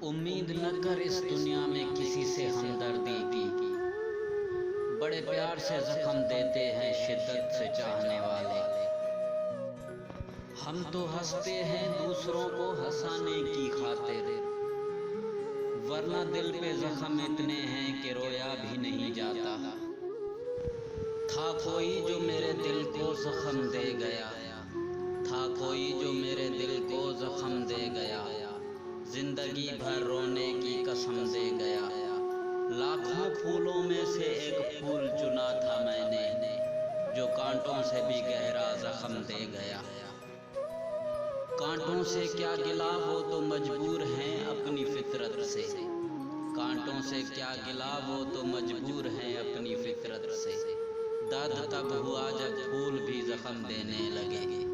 उम्मीद न कर इस दुनिया में किसी से हमदर्दी की। बड़े प्यार से जख्म देते हैं शिद्दत से चाहने वाले। हम तो हंसते हैं दूसरों को हंसाने की खातिर, वरना दिल पे जख्म इतने हैं कि रोया भी नहीं जाता। था कोई जो मेरे दिल को जख्म दे गया, था कोई जो मेरे दिल को जख्म दे गया, जिंदगी भर रोने की कसम दे गया। लाखों फूलों में से एक फूल चुना था मैंने, जो कांटों से भी गहरा जख्म दे गया। कांटों से क्या गिला, वो तो मजबूर हैं अपनी फितरत से। कांटों से क्या गिला, वो तो मजबूर हैं अपनी फितरत से। दर्द तब हुआ जब फूल भी जख्म देने लगे।